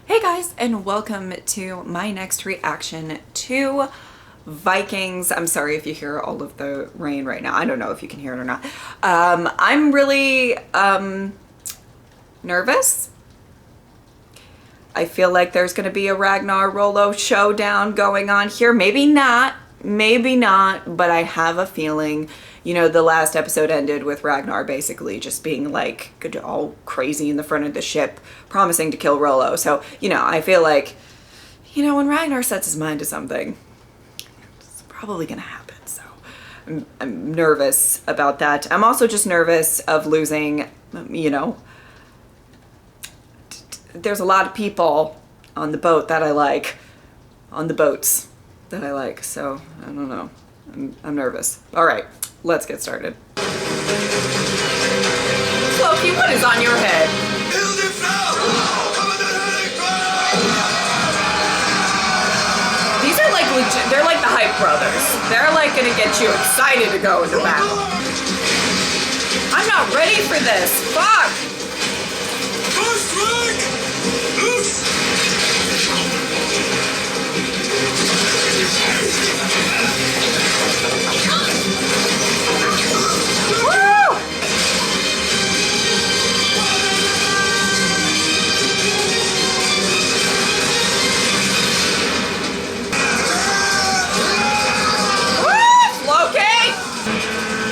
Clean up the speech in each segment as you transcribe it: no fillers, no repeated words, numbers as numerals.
Hey guys, and welcome to my next reaction to Vikings. I'm sorry if you hear all of the rain right now. I don't know if you can hear it or not. I'm really nervous. I feel like there's going to be a Ragnar Rollo showdown going on here. Maybe not, but I have a feeling. You know, the last episode ended with Ragnar basically just being like all crazy in the front of the ship, promising to kill Rollo. So, you know, I feel like, you know, when Ragnar sets his mind to something, it's probably going to happen. So I'm nervous about that. I'm also just nervous of losing, you know, there's a lot of people on the boat that I like, on the boats that I like. So I don't know. I'm nervous. All right. Let's get started. Loki, what is on your head? These are like legit, they're like the hype brothers. They're like gonna get you excited to go into battle. I'm not ready for this. Fuck!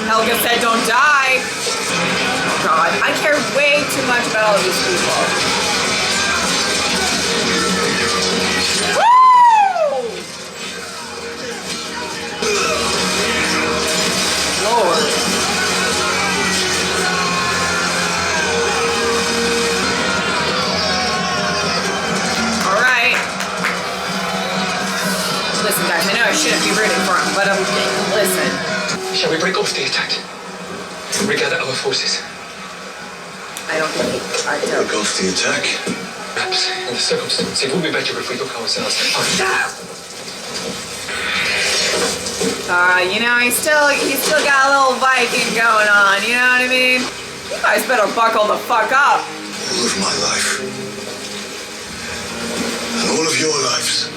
Helga said don't die. Oh God, I care way too much about all these people. Woo! Lord. All right. Listen, guys, I know I shouldn't be rooting for him, but listen. Shall we break off the attack? Regather our forces. I don't think I don't. Break off the attack? Perhaps, in the circumstances, it would be better if we took ourselves. You know, he's still got a little Viking going on, you know what I mean? You guys better buckle the fuck up. All of my life, and all of your lives,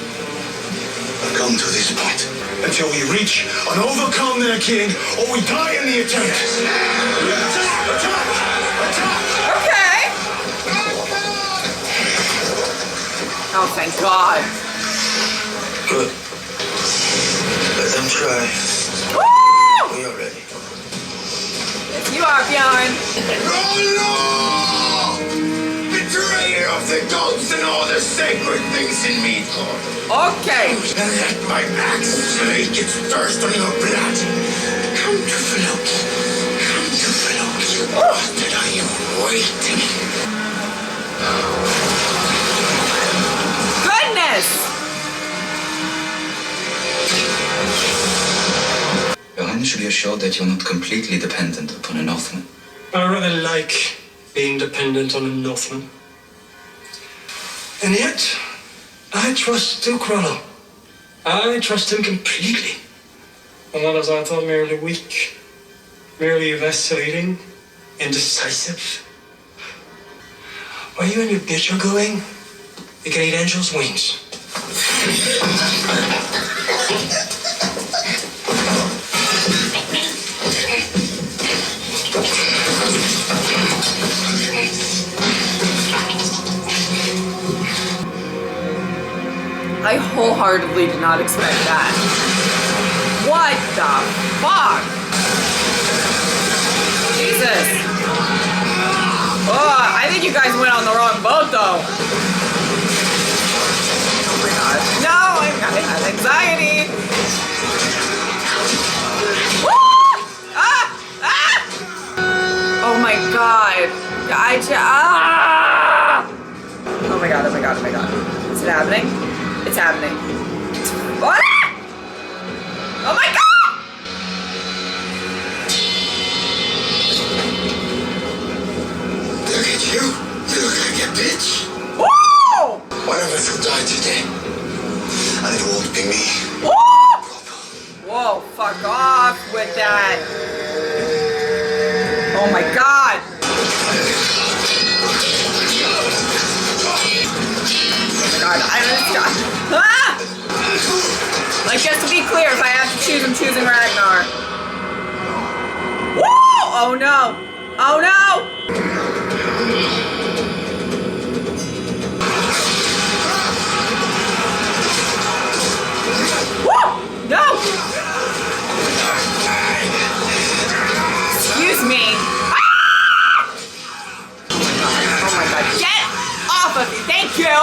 have come to this point. Until we reach and overcome their king, or we die in the attempt. Attack! Attack! Attack! Okay. Oh, thank God. Good. Let them try. Woo! We are ready. Yes, you are, Bjorn. Rollo! Betrayer of the gods and all the sacred things in Midgard. Okay. And let my axe slake its thirst on your blood. Come to Floki. Come to Floki. What are you waiting? Goodness! Your Highness, be assured that you're not completely dependent upon a Northman. I rather like being dependent on a Northman. And yet, I trust Duke Rollo. I trust him completely. And not as I thought, merely weak, merely vacillating, indecisive. Where you and your bitch are going, you can eat angels' wings. I wholeheartedly did not expect that. What the fuck? Jesus. Oh, I think you guys went on the wrong boat though. Oh my God. No, I have anxiety. Woo! Ah! Ah! Oh my God. Oh my God, oh my God, oh my God. Is it happening? It's happening. What? Oh my God! Look at you. You look like a bitch. Woo! One of us will die today. And it won't be me. Woo! Whoa, fuck off with that. Oh my God. Oh no! Oh no! Woo! No! Excuse me. Ah! Oh my god. Get off of me. Thank you.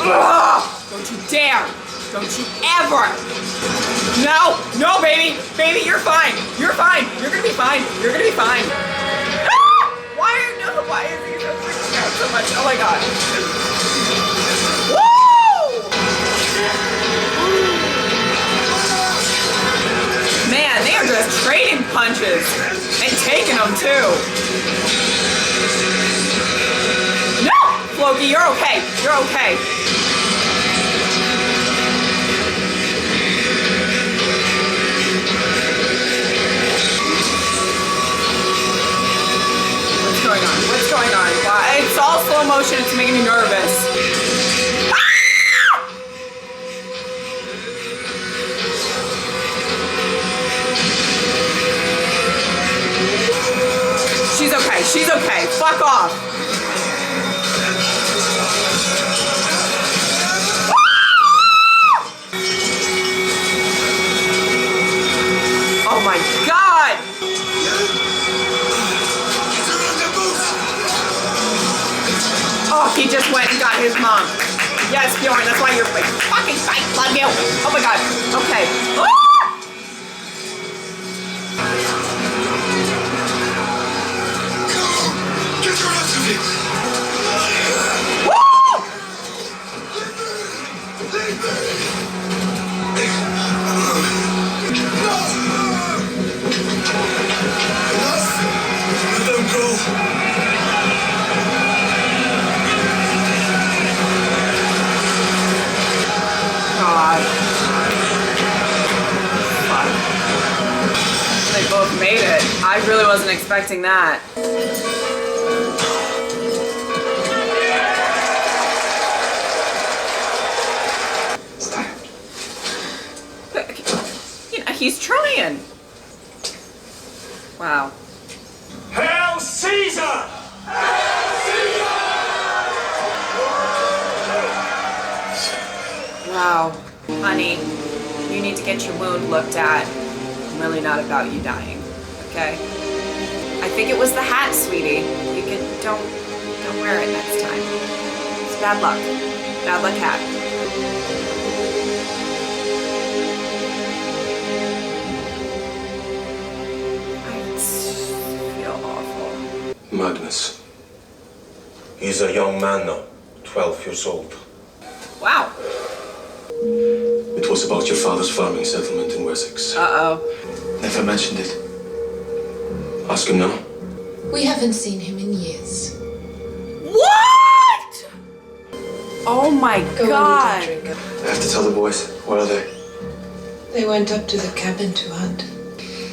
Ugh! Don't you dare. Don't you ever. No. No, baby. Baby, you're fine. You're fine. You're gonna be fine. You're gonna be fine. Ah! Why is he so freaking out so much? Oh my god. Woo! Man, they are just trading punches and taking them too. No! Floki, you're okay. You're okay. What's going on? What's going on? Wow, it's all slow motion. It's making me nervous. She's okay. She's okay. Fuck off. Oh my god. Oh, he just went and got his mom. Yes, Bjorn. That's why you're like, fucking fight. Love you. Oh my god. Okay. Ah! Get your hands off him! Woo! Let them go! God. Fuck. They both made it. I really wasn't expecting that. But, you know, he's trying. Wow. Hail Caesar! Wow. Honey, you need to get your wound looked at. I'm really not about you dying, okay? I think it was the hat, sweetie. You can don't wear it next time. It's bad luck. Bad luck hat. I feel awful. Magnus. He's a young man now, 12 years old. Wow. It was about your father's farming settlement in Wessex. Uh-oh. Never mentioned it. Ask him now. We haven't seen him in years. What? Oh my Go god. and eat and drink. I have to tell the boys. Where are they? They went up to the cabin to hunt.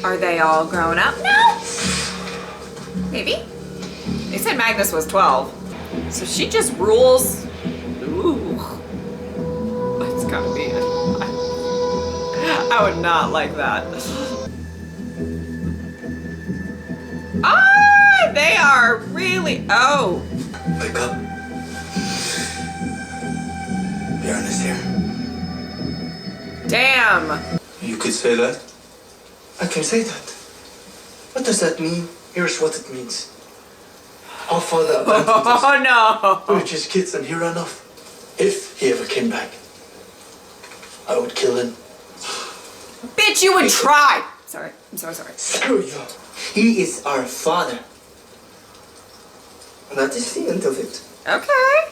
Are they all grown up now? Maybe. They said Magnus was 12. So she just rules. Ooh. That's gotta be it. I would not like that. Ah, they are really. Oh. Wake up. Bjorn is here. Damn. You could say that? I can say that. What does that mean? Here's what it means. Our father abandoned us. Oh no. We were just kids and he ran off. If he ever came back, I would kill him. Bitch, you would try. Sorry. I'm so sorry. Screw you. He is our father. And that is the end of it. Okay.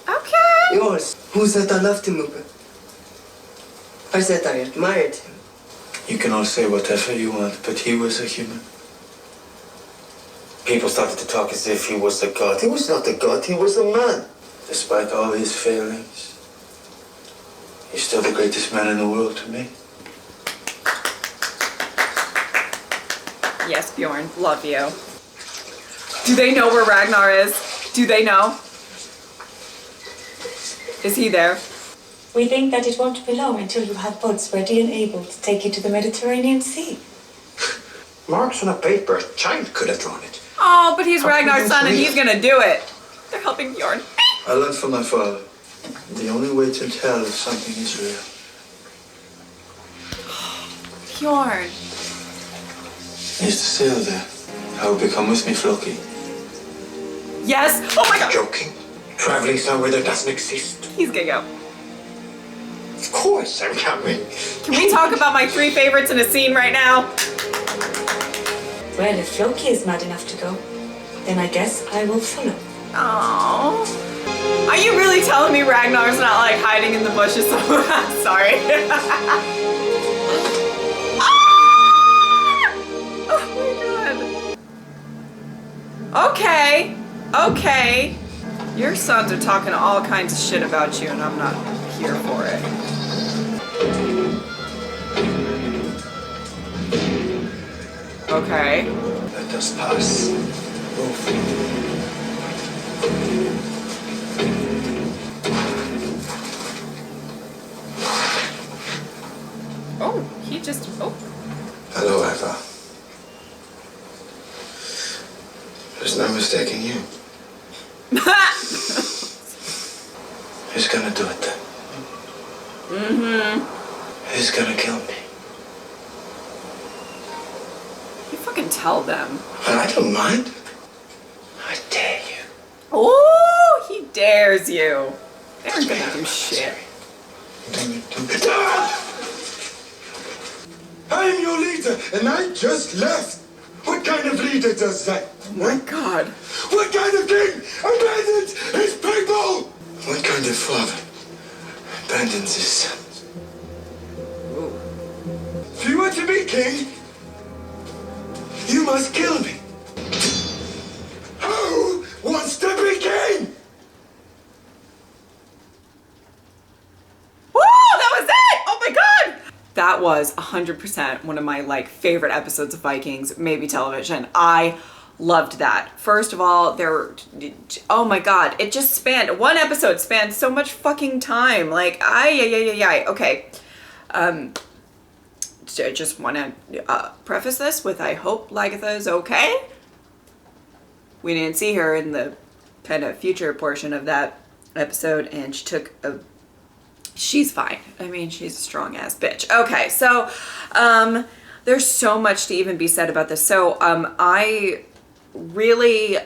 Okay. Yours. Who said I loved him, Uber? I said I admired him. You can all say whatever you want, but he was a human. People started to talk as if he was a god. He was not a god, he was a man. Despite all his failings, he's still the greatest man in the world to me. Yes, Bjorn. Love you. Do they know where Ragnar is? Do they know? Is he there? We think that it won't be long until you have boats ready and able to take you to the Mediterranean Sea. Marks on a paper. A child could have drawn it. Oh, but he's How Ragnar's can son and you he's gonna do it. They're helping Bjorn. I learned from my father. The only way to tell if something is real. Bjorn. Is to sail there. I hope you come with me, Floki. Yes. Oh my god. Joking? Traveling somewhere that doesn't exist? He's gonna go. Of course I'm coming. Can we talk about my 3 favorites in a scene right now? Well, if Floki is mad enough to go, then I guess I will follow. Oh. Are you really telling me Ragnar's not like hiding in the bushes somewhere? Sorry. Ah! Oh my god. Okay. Okay. Your sons are talking all kinds of shit about you and I'm not here for it. Okay. Let us pass. Both. Oh, he just, oh. Hello, Eva. There's no mistaking you. Who's gonna do it then? Who's gonna kill me? You fucking tell them. I don't mind. I dare you. Oh, he dares you. They aren't gonna do shit. I'm your leader, and I just left. What kind of leader does that? Oh my god. What kind of king abandons his people? What kind of father abandons his sons? If you want to be king, you must kill me. Who wants to be king? Woo, that was it! Oh my god! That was 100% one of my like favorite episodes of Vikings, maybe television. I loved that. First of all, oh my god, it just spanned, one episode spanned so much fucking time. Like, okay. So I just want to preface this with I hope Lagatha is okay. We didn't see her in the kind of future portion of that episode, and she's fine. I mean, she's a strong ass bitch. Okay, so there's so much to even be said about this. So I really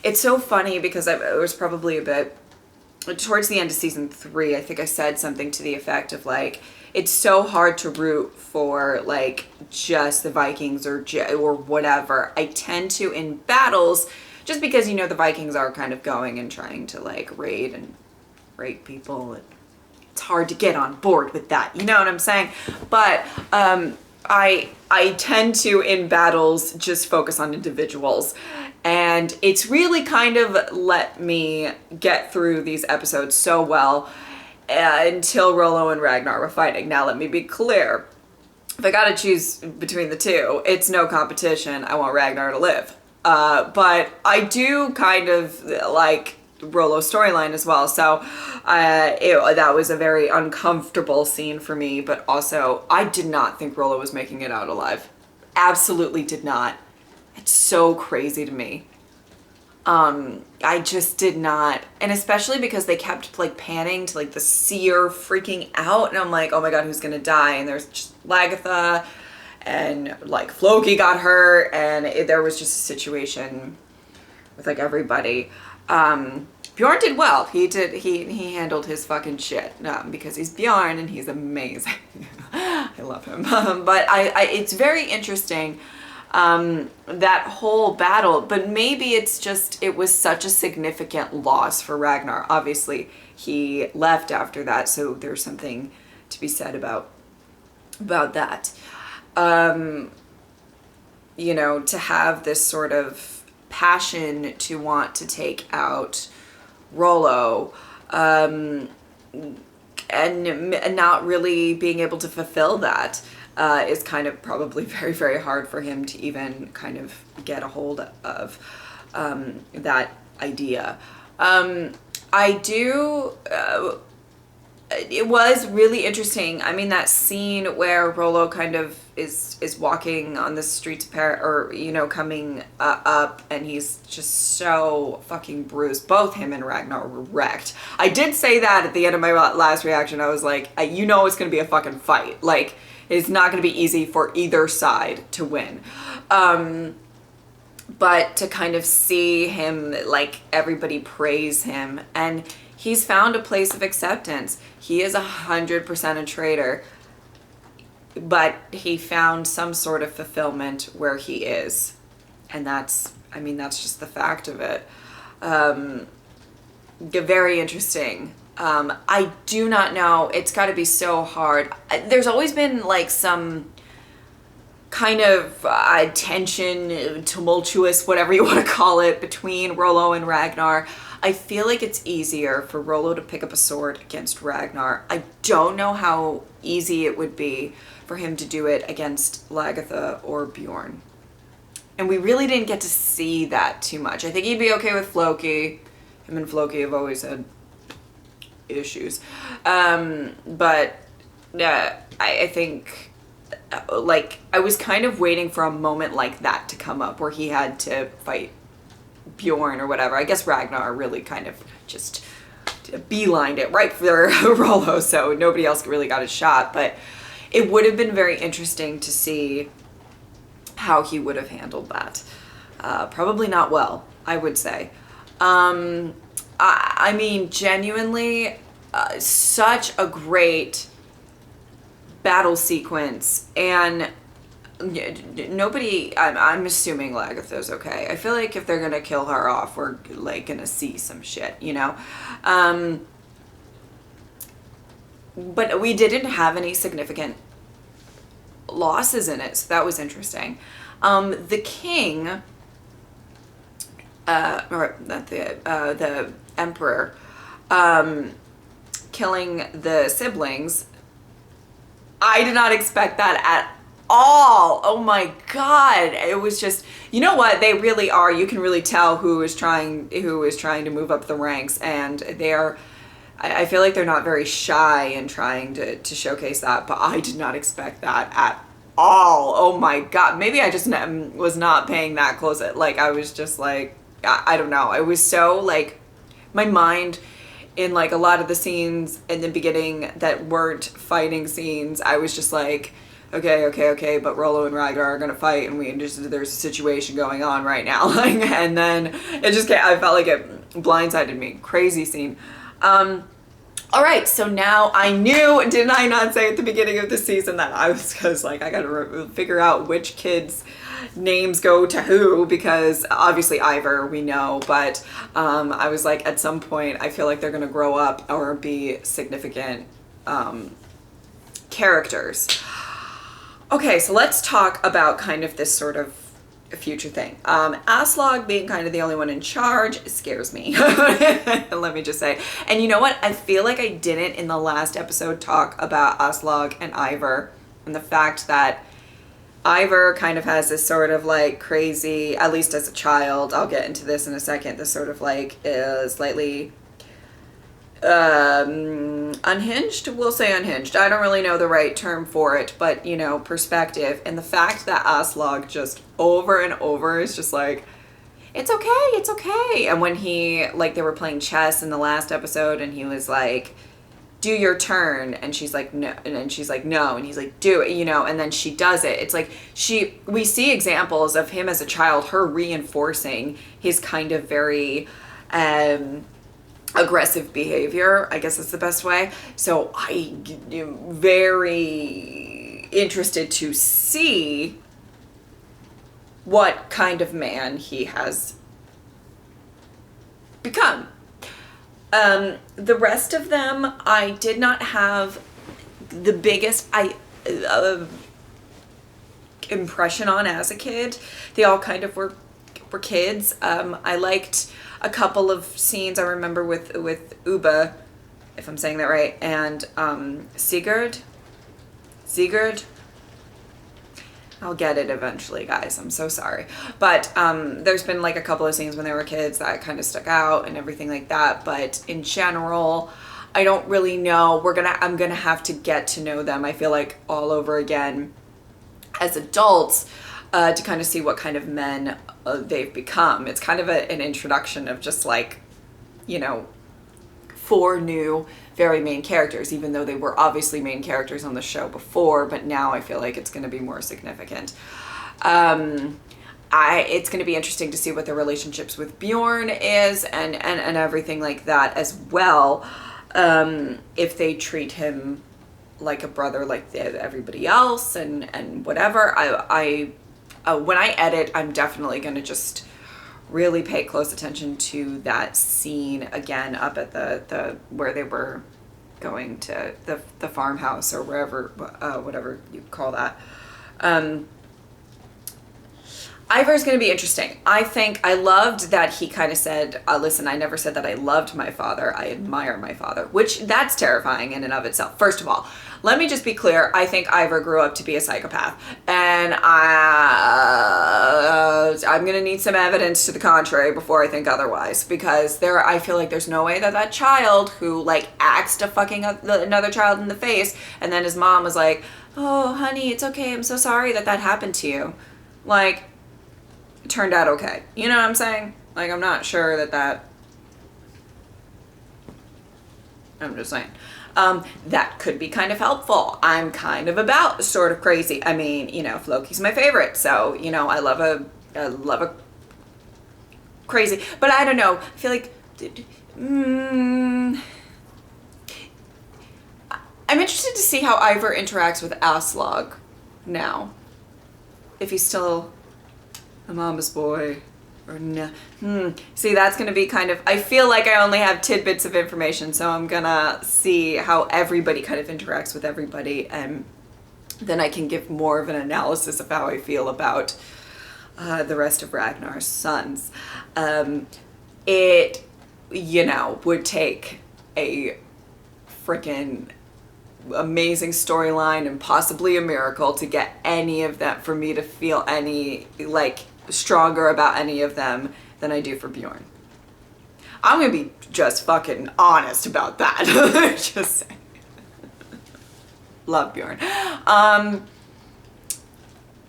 it's so funny because it was probably a bit towards the end of season 3. I think I said something to the effect of like, it's so hard to root for like just the Vikings or whatever. I tend to in battles, just because, you know, the Vikings are kind of going and trying to like raid and rape people. It's hard to get on board with that. You know what I'm saying? But I tend to in battles just focus on individuals. And it's really kind of let me get through these episodes so well until Rollo and Ragnar were fighting. Now, let me be clear. If I gotta choose between the two, it's no competition. I want Ragnar to live. But I do kind of like Rollo's storyline as well. So that was a very uncomfortable scene for me. But also, I did not think Rollo was making it out alive. Absolutely did not. It's so crazy to me. I just did not, and especially because they kept like panning to like the seer freaking out, and I'm like, oh my god, who's gonna die? And there's just Lagatha, and like Floki got hurt, and there was just a situation with like everybody. Bjorn did well. He handled his fucking shit because he's Bjorn and he's amazing. I love him. But it's very interesting. That whole battle, but maybe it's just, it was such a significant loss for Ragnar. Obviously he left after that, so there's something to be said about that. You know, to have this sort of passion to want to take out Rollo, and not really being able to fulfill that. Is kind of probably very, very hard for him to even kind of get a hold of that idea. I do it was really interesting. I mean, that scene where Rollo kind of is walking on the streets of Paris, or, you know, coming up, and he's just so fucking bruised. Both him and Ragnar were wrecked. I did say that at the end of my last reaction. I was like, you know it's going to be a fucking fight. Like, it's not going to be easy for either side to win. But to kind of see him, like, everybody praise him, and he's found a place of acceptance. He is 100% a traitor, but he found some sort of fulfillment where he is. And that's, I mean, that's just the fact of it. Very interesting. I do not know. It's got to be so hard. There's always been like some kind of tension, tumultuous, whatever you want to call it, between Rollo and Ragnar. I feel like it's easier for Rollo to pick up a sword against Ragnar. I don't know how easy it would be for him to do it against Lagertha or Bjorn. And we really didn't get to see that too much. I think he'd be okay with Floki. Him and Floki have always had issues. But I think, like, I was kind of waiting for a moment like that to come up where he had to fight Bjorn or whatever. I guess Ragnar really kind of just beelined it right for Rollo, so nobody else really got a shot. But it would have been very interesting to see how he would have handled that. Probably not well, I would say. I mean, genuinely, such a great battle sequence, and nobody, I'm assuming Lagertha's okay. I feel like if they're gonna kill her off, we're like gonna see some shit, you know? But we didn't have any significant losses in it, so that was interesting. The king, or not the emperor, killing the siblings, I did not expect that at all. Oh my god, it was just, you know what, they really are, you can really tell who is trying to move up the ranks, and I feel like they're not very shy in trying to showcase that, but I did not expect that at all. Oh my god, maybe I just was not paying that close. Like, I was just like, I don't know, it was so, like, my mind, in like a lot of the scenes in the beginning that weren't fighting scenes, I was just like, okay, but Rollo and Ragnar are gonna fight, and there's a situation going on right now. Like, and then it just I felt like it blindsided me. Crazy scene. All right, so now I knew, didn't I not say at the beginning of the season that I was like, I gotta figure out which kids' names go to who, because obviously Ivor, we know, but I was like, at some point, I feel like they're gonna grow up or be significant characters. Okay, so let's talk about kind of this sort of future thing. Aslog being kind of the only one in charge scares me. Let me just say. And you know what? I feel like I didn't in the last episode talk about Aslog and Ivor, and the fact that Ivor kind of has this sort of like crazy, at least as a child, I'll get into this in a second, this sort of like slightly unhinged, we'll say unhinged, I don't really know the right term for it, but you know, perspective. And the fact that Aslog just over and over is just like, it's okay. And when he, like, they were playing chess in the last episode, and he was like, do your turn, and she's like, no, and then she's like, no, and he's like, do it, you know, and then she does it. It's like we see examples of him as a child, her reinforcing his kind of very aggressive behavior, I guess that's the best way. So I am very interested to see what kind of man he has become. The rest of them, I did not have the biggest impression on as a kid. They all kind of were kids. I liked a couple of scenes I remember with Uba, if I'm saying that right, and Sigurd. I'll get it eventually, guys. I'm so sorry. But there's been like a couple of scenes when they were kids that kind of stuck out and everything like that. But in general, I don't really know. I'm gonna have to get to know them, I feel like, all over again as adults, to kind of see what kind of men they've become. It's kind of an introduction of just like, you know, 4 new very main characters, even though they were obviously main characters on the show before, but now I feel like it's going to be more significant. It's going to be interesting to see what their relationships with Bjorn is and everything like that as well. If they treat him like a brother like everybody else and whatever. When I edit, I'm definitely going to just really pay close attention to that scene again up at the where they were going to the farmhouse or wherever, whatever you call that. Ivar's going to be interesting. I loved that he kind of said, listen, I never said that I loved my father. I admire my father, which that's terrifying in and of itself. First of all, let me just be clear. I think Ivar grew up to be a psychopath, and I'm going to need some evidence to the contrary before I think otherwise, because I feel like there's no way that child who like axed another child in the face, and then his mom was like, oh honey, it's okay. I'm so sorry that happened to you. Like, turned out okay. You know what I'm saying? Like, I'm not sure that I'm just saying. That could be kind of helpful. I'm kind of about sort of crazy. I mean, you know, Floki's my favorite, so, you know, I love a crazy, but I don't know. I feel like, I'm interested to see how Ivar interacts with Aslog now. If he's still a mama's boy or no. See, that's going to be kind of, I feel like I only have tidbits of information, so I'm going to see how everybody kind of interacts with everybody, and then I can give more of an analysis of how I feel about the rest of Ragnar's sons. It, you know, would take a freaking amazing storyline and possibly a miracle to get any of that, for me to feel any like stronger about any of them than I do for Bjorn. I'm gonna be just fucking honest about that. Just saying. Love Bjorn.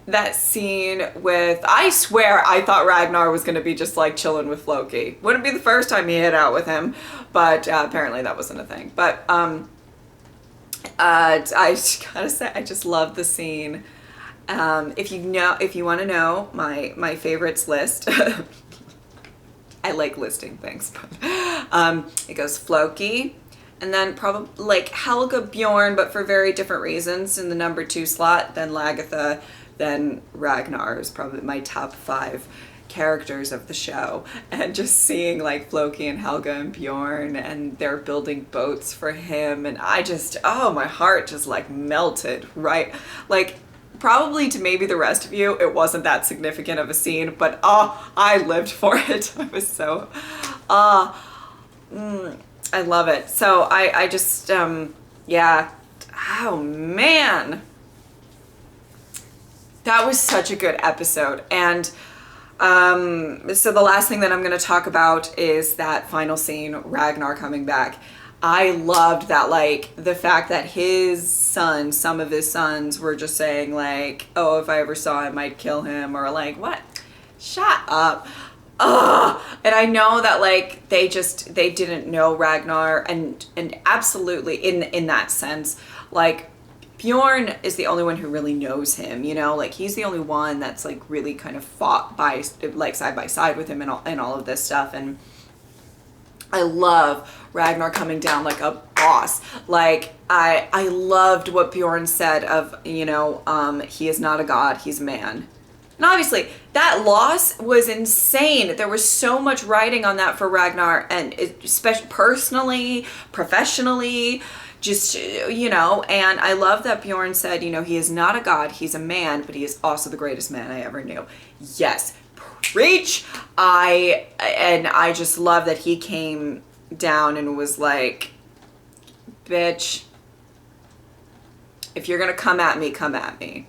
That scene with, I swear I thought Ragnar was gonna be just like chilling with Floki. Wouldn't be the first time he hit out with him, but apparently that wasn't a thing. But I just gotta say, I just love the scene. If you want to know my favorites list, I like listing things, but it goes Floki, and then probably like Helga, Bjorn, but for very different reasons in the number 2 slot, then Lagertha, then Ragnar is probably my top 5 characters of the show. And just seeing like Floki and Helga and Bjorn, and they're building boats for him, and I just, oh, my heart just like melted, right? Like, probably to maybe the rest of you, it wasn't that significant of a scene, but I lived for it. I was so, I love it. So I just, yeah, oh man. That was such a good episode. And so the last thing that I'm going to talk about is that final scene, Ragnar coming back. I loved that, like, the fact that his son, some of his sons were just saying like, oh, if I ever saw him, I'd kill him, or like, what? Shut up. Ugh. And I know that like they didn't know Ragnar, and absolutely in that sense, like Bjorn is the only one who really knows him, you know, like he's the only one that's like really kind of fought by like side by side with him and all of this stuff. And I love Ragnar coming down like a boss. Like I loved what Bjorn said of, you know, he is not a god, he's a man. And obviously that loss was insane. There was so much writing on that for Ragnar, and especially personally, professionally, just, you know. And I love that Bjorn said, you know, he is not a god, he's a man, but he is also the greatest man I ever knew. Yes, preach. I just love that he came down and was like, bitch, if you're gonna come at me, come at me.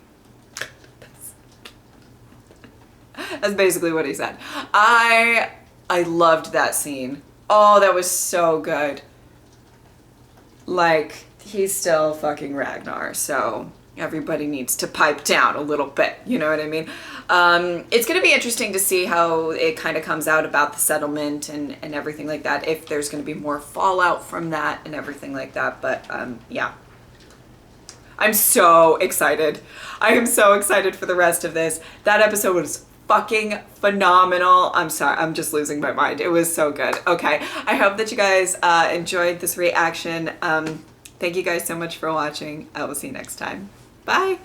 That's basically what he said. I loved that scene. Oh, that was so good. like, he's still fucking Ragnar, so everybody needs to pipe down a little bit, you know what I mean? It's going to be interesting to see how it kind of comes out about the settlement and everything like that, if there's going to be more fallout from that and everything like that, but yeah. I'm so excited. I am so excited for the rest of this. That episode was fucking phenomenal. I'm sorry, I'm just losing my mind. It was so good. Okay, I hope that you guys enjoyed this reaction. Thank you guys so much for watching. I will see you next time. Bye.